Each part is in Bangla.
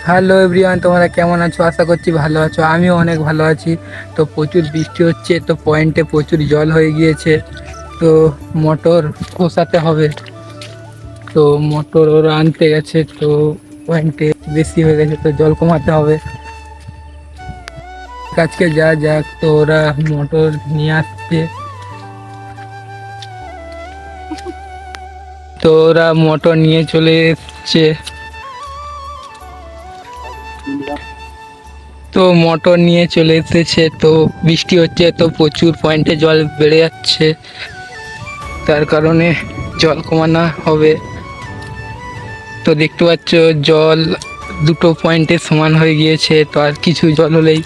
হ্যালো এভরিওয়ান, তোমরা কেমন আছো? আশা করছি ভালো আছো। আমিও অনেক ভালো আছি। তো প্রচুর বৃষ্টি হচ্ছে, তো পয়েন্টে প্রচুর জল হয়ে গিয়েছে। তো মোটর বসাতে হবে। তো মোটর ওরা আনতে গেছে, তো পয়েন্টে বেশি হয়ে গেছে, তো জল কমাতে হবে। আজকে যা যাক, তো ওরা মোটর নিয়ে আসছে। তো ওরা মোটর নিয়ে চলে এসছে। তো মোটর নিয়ে চলে এসেছে, তো বৃষ্টি হচ্ছে, তো প্রচুর পয়েন্টে জল বেড়ে যাচ্ছে। তার কারণে জল কমানো হবে। তো দেখতে পাচ্ছ জল দুটো পয়েন্টে সমান হয়ে গিয়েছে, তো আর কিছু জল হলেই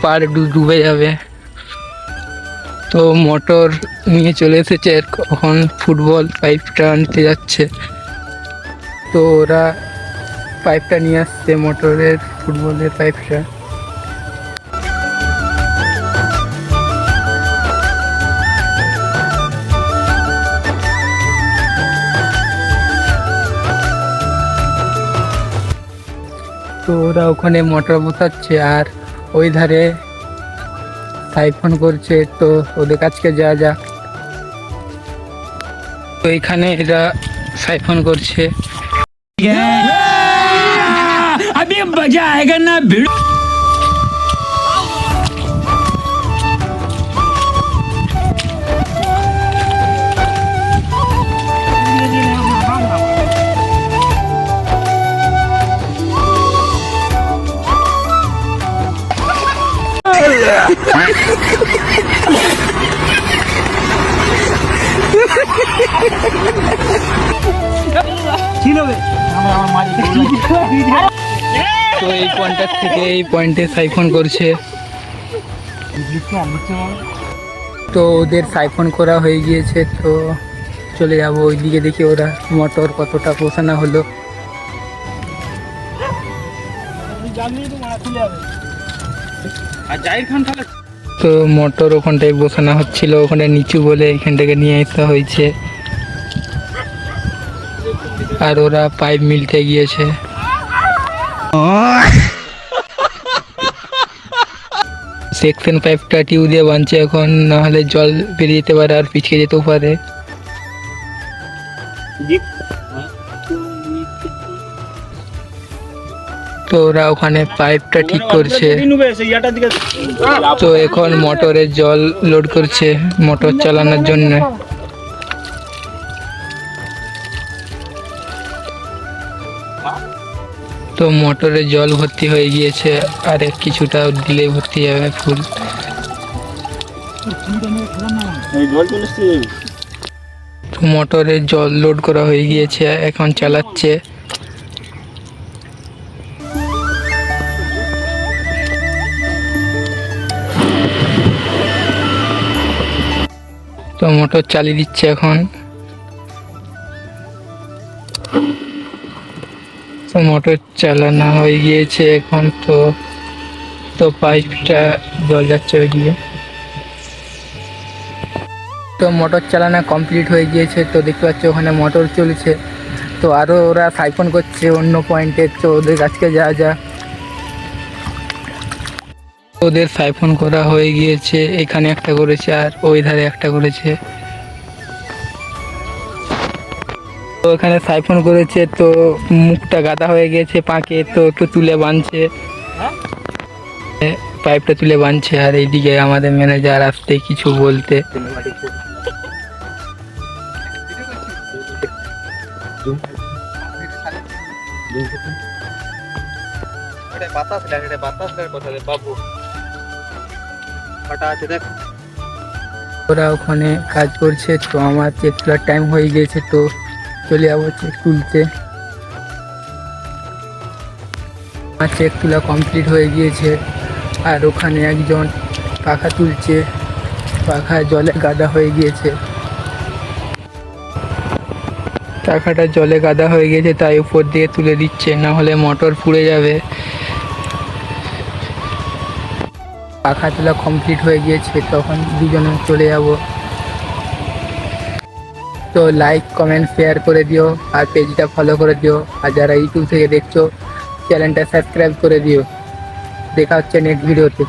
পার ডুবে যাবে। তো মোটর নিয়ে চলে এসেছে, এখন ফুটবল পাইপটা আনতে যাচ্ছে। তো ওরা পাইপটা নিয়ে আসছে, মোটরের ফুটবলের পাইপটা। তো ওরা ওখানে মোটর বসাচ্ছে আর ওই ধারে সাইফন করছে। তো ওদের কাছকে যা যাক। তো এখানে এরা সাইফন করছে। अभी मजा आएगा ना भिड़ो। তো এই পয়েন্টটার থেকে এই পয়েন্টে সাইফন করছে। তো ওদের সাইফন করা হয়ে গিয়েছে, তো চলে যাবো ওইদিকে, দেখি ওরা মোটর কতটা বসানো হলো। তো মোটর ওখানটায় বসানো হচ্ছিল, ওখানে নিচু বলে এখান থেকে নিয়ে আসা হয়েছে। আর ওরা পাইপ মিলতে গিয়েছে। সেকশন পাইপটা টিউ দিয়ে বাঁধছে এখন, নাহলে জল বেরিয়ে যেতে পারে আর পিছকে যেতেও পারে। তো ওরা ওখানে পাইপটা ঠিক করছে। তো এখন মোটরে জল লোড করছে মোটর চালানোর জন্য। তো মোটরে জল ভর্তি হয়ে গিয়েছে, আর কিছুটা দিলে ভর্তি যাবে ফুল। তো মোটরে জল লোড করা হয়ে গিয়েছে, এখন চালাচ্ছে। তো মোটর চালিয়ে দিচ্ছে এখন। তো মোটর চালানো হয়ে গিয়েছে এখন। তো পাইপটা জল যাচ্ছে ওইদিকে। তো মোটর চালানো কমপ্লিট হয়ে গিয়েছে, তো দেখতে পাচ্ছ ওখানে মোটর চলছে। তো আরও ওরা সাইফন করছে অন্য পয়েন্টে, তো ওদের কাছকে যা যা। ওদের সাইফন করা হয়ে গিয়েছে, এখানে একটা করেছে আর ওই ধারে একটা করেছে। তো এখানে সাইফন করেছে, তো মুখটা গাদা হয়ে গেছে পাঁকে, তো একটু তুলে বাঁধছে, পাইপটা তুলে বাঁধছে। আর এইদিকে আমাদের ম্যানেজার আসতে কিছু বলতে। ওরা ওখানে কাজ করছে, তো আমার চেক তোলার টাইম হয়ে গিয়েছে, তো চলে যাবো চেক তুলতে। আমার চেক তোলা কমপ্লিট হয়ে গিয়েছে, আর ওখানে একজন পাখা তুলছে, পাখা জলে গাদা হয়ে গিয়েছে। পাখাটা জলে গাদা হয়ে গেছে, তাই উপর দিয়ে তুলে দিচ্ছে, না হলে মোটর পুড়ে যাবে। পাখা তোলা কমপ্লিট হয়ে গিয়েছে, তখন দুজনে চলে যাব। তো লাইক কমেন্ট শেয়ার করে দিও, আর পেজটা ফলো করে দিও। আর যারা ইউটিউব থেকে দেখছো চ্যানেলটা সাবস্ক্রাইব করে দিও। দেখা হচ্ছে নেক্সট ভিডিওতে।